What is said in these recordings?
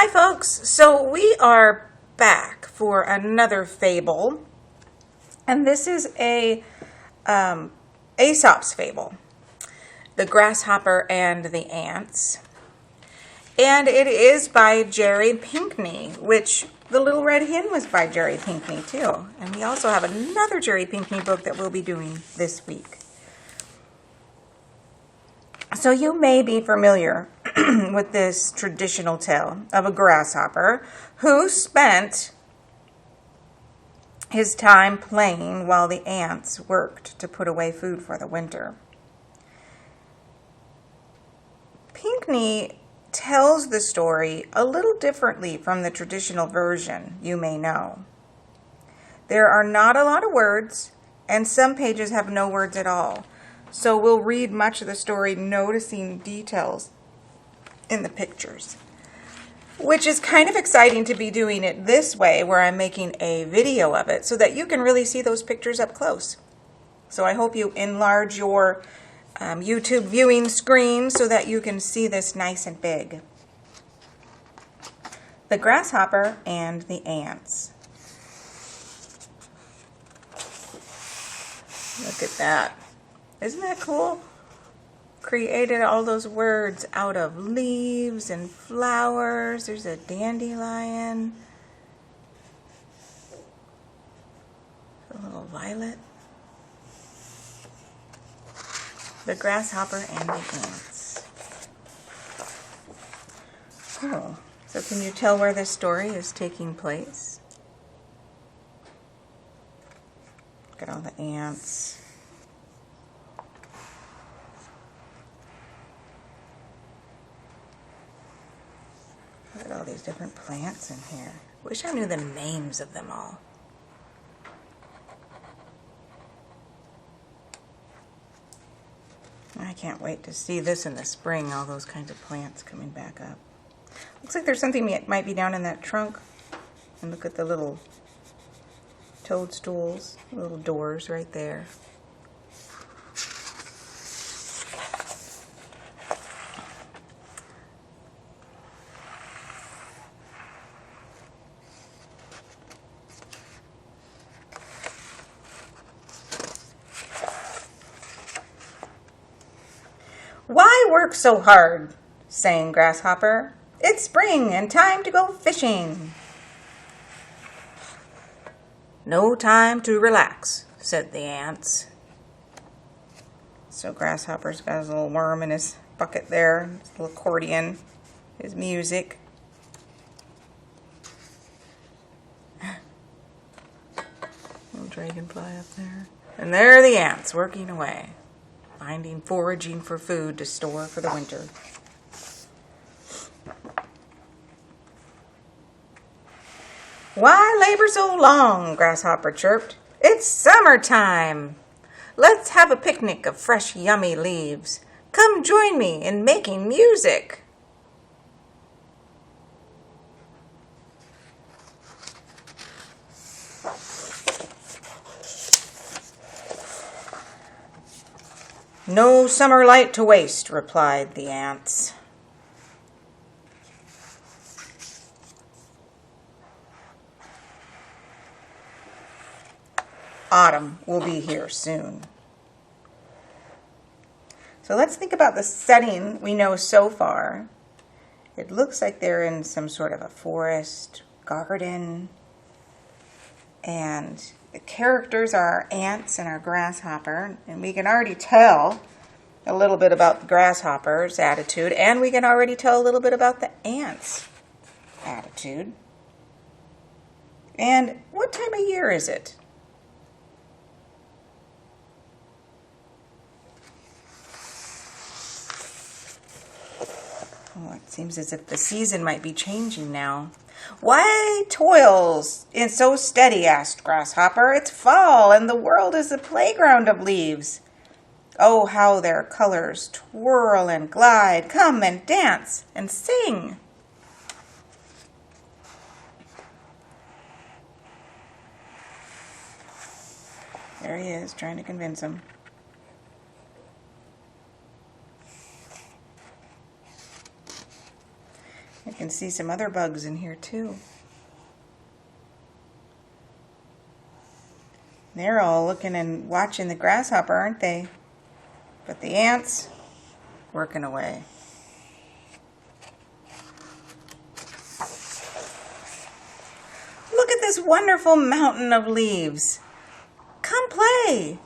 Hi folks, so we are back for another fable, and this is a Aesop's fable, The Grasshopper and the Ants, and it is by Jerry Pinkney, which The Little Red Hen was by Jerry Pinkney too, and we also have another Jerry Pinkney book that we'll be doing this week. So you may be familiar with this traditional tale of a grasshopper who spent his time playing while the ants worked to put away food for the winter. Pinkney tells the story a little differently from the traditional version, you may know. There are not a lot of words, and some pages have no words at all. So we'll read much of the story noticing details in the pictures, which is kind of exciting to be doing it this way where I'm making a video of it so that you can really see those pictures up close. So I hope you enlarge your YouTube viewing screen so that you can see this nice and big. The Grasshopper and the Ants. Look at that. Isn't that cool? Created all those words out of leaves and flowers. There's a dandelion. A little violet. The Grasshopper and the Ants. Oh, so can you tell where this story is taking place? Look at all the ants. Look at all these different plants in here. Wish I knew the names of them all. I can't wait to see this in the spring, all those kinds of plants coming back up. Looks like there's something that might be down in that trunk. And look at the little toadstools, little doors right there. "Why work so hard?" sang Grasshopper. "It's spring and time to go fishing." "No time to relax," said the ants. So Grasshopper's got his little worm in his bucket there, his little accordion, his music. Little dragonfly up there. And there are the ants working away, finding foraging for food to store for the winter. "Why labor so long?" Grasshopper chirped. "It's summertime. Let's have a picnic of fresh, yummy leaves. Come join me in making music." "No summer light to waste," replied the ants. Autumn will be here soon. So let's think about the setting we know so far. It looks like they're in some sort of a forest, garden, and the characters are our ants and our grasshopper, and we can already tell a little bit about the grasshopper's attitude, and we can already tell a little bit about the ants' attitude. And what time of year is it? Oh, it seems as if the season might be changing now. "Why toils in so steady?" asked Grasshopper. "It's fall, and the world is a playground of leaves. Oh, how their colors twirl and glide. Come and dance and sing." There he is, trying to convince him. You can can see some other bugs in here too. They're all looking and watching the grasshopper, aren't they? But the ants, working away. Look at this wonderful mountain of leaves. Come play.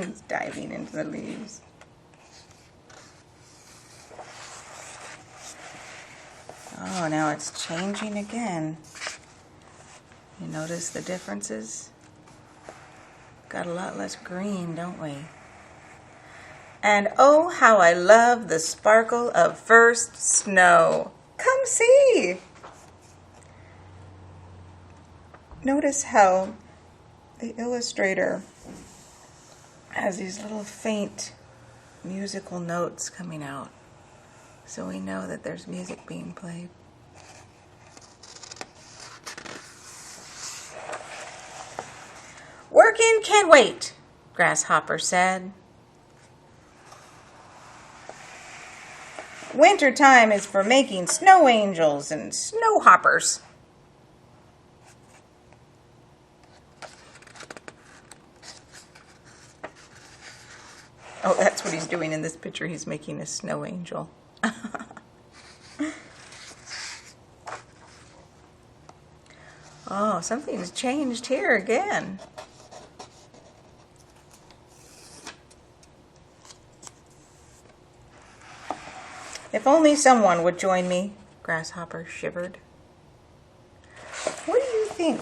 He's diving into the leaves. Oh, now it's changing again. You notice the differences? Got a lot less green, don't we? And oh, how I love the sparkle of first snow. Come see! Notice how the illustrator has these little faint musical notes coming out. So we know that there's music being played. Working can't wait, Grasshopper said. Wintertime is for making snow angels and snow hoppers. Oh, that's what he's doing in this picture. He's making a snow angel. Oh, something's changed here again. If only someone would join me, Grasshopper shivered. What do you think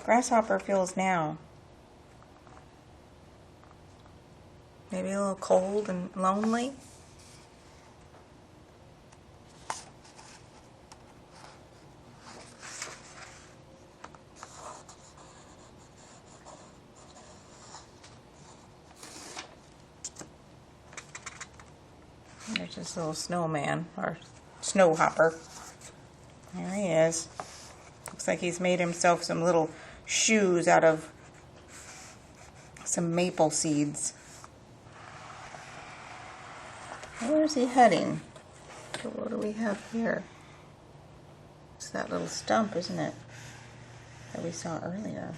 Grasshopper feels now? Maybe a little cold and lonely? There's this little snowman, or snow hopper. There he is. Looks like he's made himself some little shoes out of some maple seeds. Where is he heading? So what do we have here? It's that little stump, isn't it? That we saw earlier.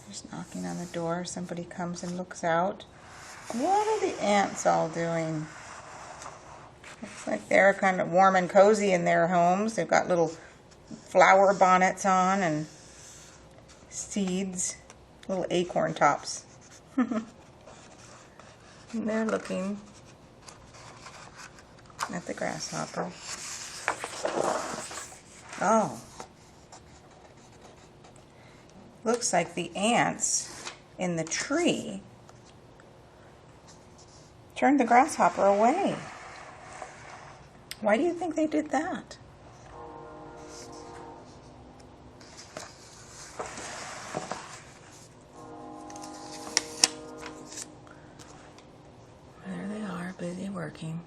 Just knocking on the door. Somebody comes and looks out. What are the ants all doing? Looks like they're kind of warm and cozy in their homes. They've got little flower bonnets on and seeds, little acorn tops. And they're looking at the grasshopper. Oh. Looks like the ants in the tree turned the grasshopper away. Why do you think they did that? There they are, busy working.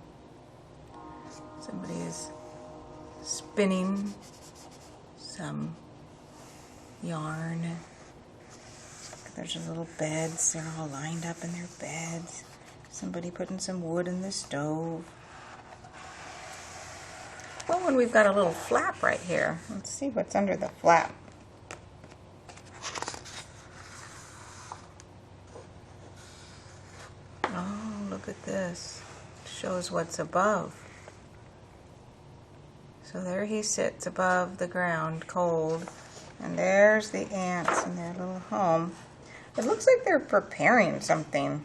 Somebody is spinning some yarn. There's just little beds. They're all lined up in their beds. Somebody putting some wood in the stove. Oh, and we've got a little flap right here. Let's see what's under the flap. Oh, look at this. Shows what's above. So there he sits above the ground, cold. And there's the ants in their little home. It looks like they're preparing something.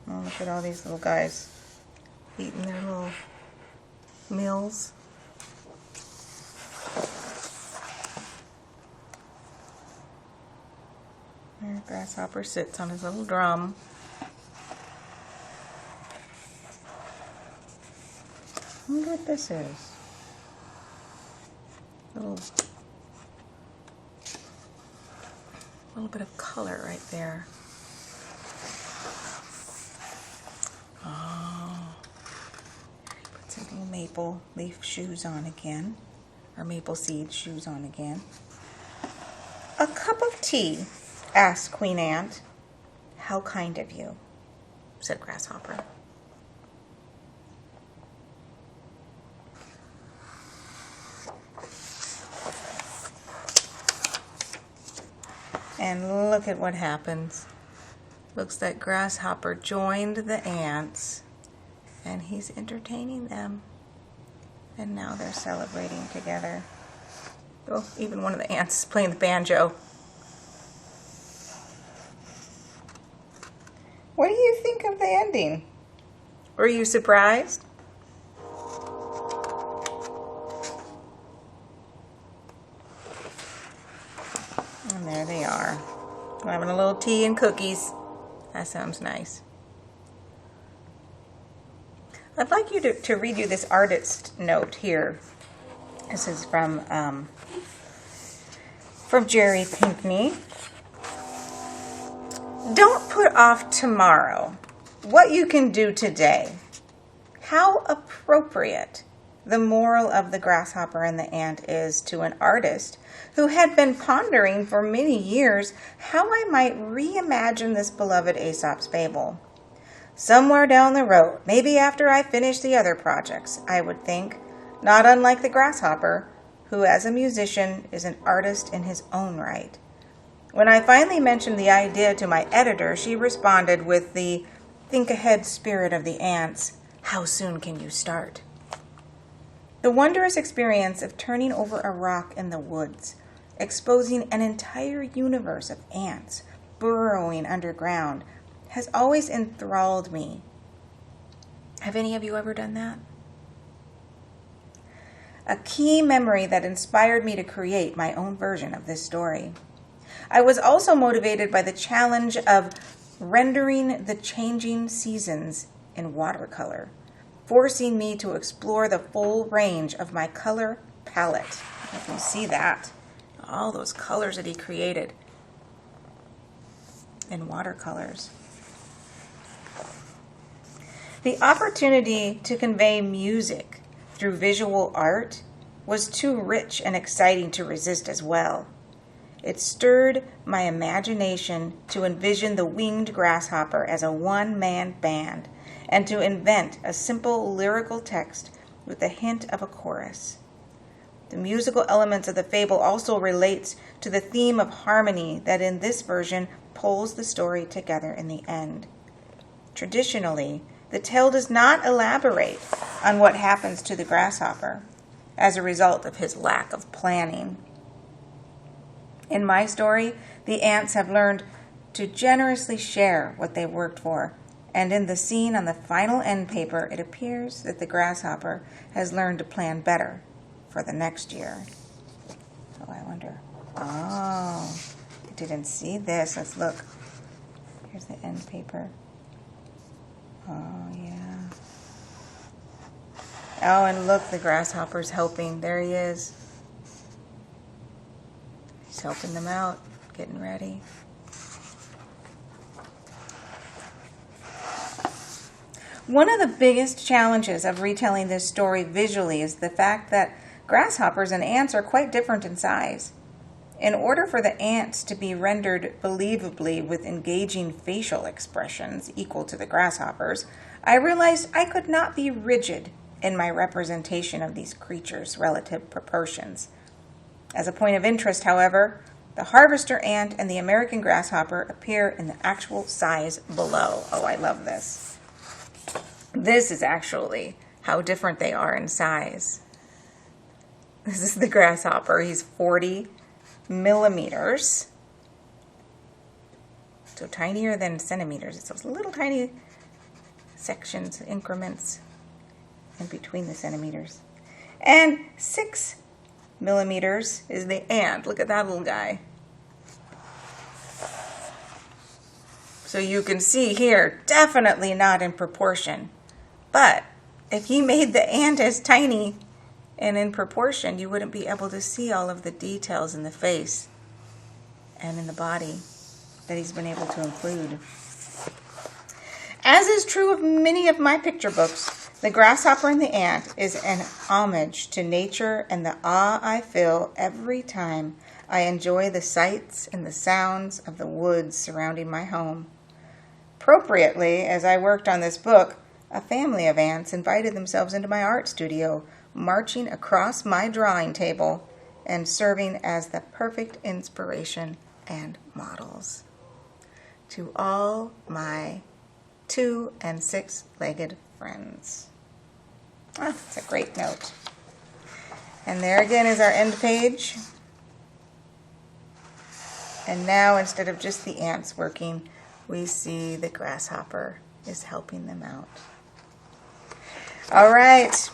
Oh, look at all these little guys eating their little meals. There, Grasshopper sits on his little drum. I wonder what this is. Little bit of color right there. maple leaf shoes on again, or maple seed shoes on again. "A cup of tea?" asked Queen Ant. "How kind of you," said Grasshopper. And look at what happens. Looks like Grasshopper joined the ants, and he's entertaining them. And now they're celebrating together. Oh, even one of the ants is playing the banjo. What do you think of the ending? Were you surprised? And there they are, having a little tea and cookies. That sounds nice. I'd like you to read you this artist note here. This is from Jerry Pinkney. "Don't put off tomorrow what you can do today." How appropriate the moral of the grasshopper and the ant is to an artist who had been pondering for many years how I might reimagine this beloved Aesop's fable. Somewhere down the road, maybe after I finish the other projects, I would think, not unlike the grasshopper, who as a musician is an artist in his own right. When I finally mentioned the idea to my editor, she responded with the think-ahead spirit of the ants, "How soon can you start?" The wondrous experience of turning over a rock in the woods, exposing an entire universe of ants burrowing underground, has always enthralled me. Have any of you ever done that? A key memory that inspired me to create my own version of this story. I was also motivated by the challenge of rendering the changing seasons in watercolor, forcing me to explore the full range of my color palette. You can see that. All those colors that he created in watercolors. The opportunity to convey music through visual art was too rich and exciting to resist as well. It stirred my imagination to envision the winged grasshopper as a one-man band and to invent a simple lyrical text with a hint of a chorus. The musical elements of the fable also relates to the theme of harmony that in this version pulls the story together in the end. Traditionally, the tale does not elaborate on what happens to the grasshopper as a result of his lack of planning. In my story, the ants have learned to generously share what they worked for, and in the scene on the final end paper, it appears that the grasshopper has learned to plan better for the next year. So I wonder, I didn't see this. Let's look. Here's the end paper. Oh, yeah. Oh, and look, the grasshopper's helping. There he is. He's helping them out, getting ready. One of the biggest challenges of retelling this story visually is the fact that grasshoppers and ants are quite different in size. In order for the ants to be rendered believably with engaging facial expressions equal to the grasshoppers, I realized I could not be rigid in my representation of these creatures' relative proportions. As a point of interest, however, the harvester ant and the American grasshopper appear in the actual size below. Oh, I love this. This is actually how different they are in size. This is the grasshopper. He's 40 millimeters. So tinier than centimeters. It's those little tiny sections, increments in between the centimeters. And 6 millimeters is the ant. Look at that little guy. So you can see here, definitely not in proportion. But if you made the ant as tiny and in proportion, you wouldn't be able to see all of the details in the face and in the body that he's been able to include. As is true of many of my picture books, The Grasshopper and the Ant is an homage to nature and the awe I feel every time I enjoy the sights and the sounds of the woods surrounding my home. Appropriately, as I worked on this book, a family of ants invited themselves into my art studio, marching across my drawing table and serving as the perfect inspiration and models. To all my 2- and 6-legged friends. That's a great note. And there again is our end page. And now, instead of just the ants working, we see the grasshopper is helping them out. All right.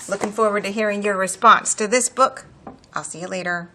Looking forward to hearing your response to this book. I'll see you later.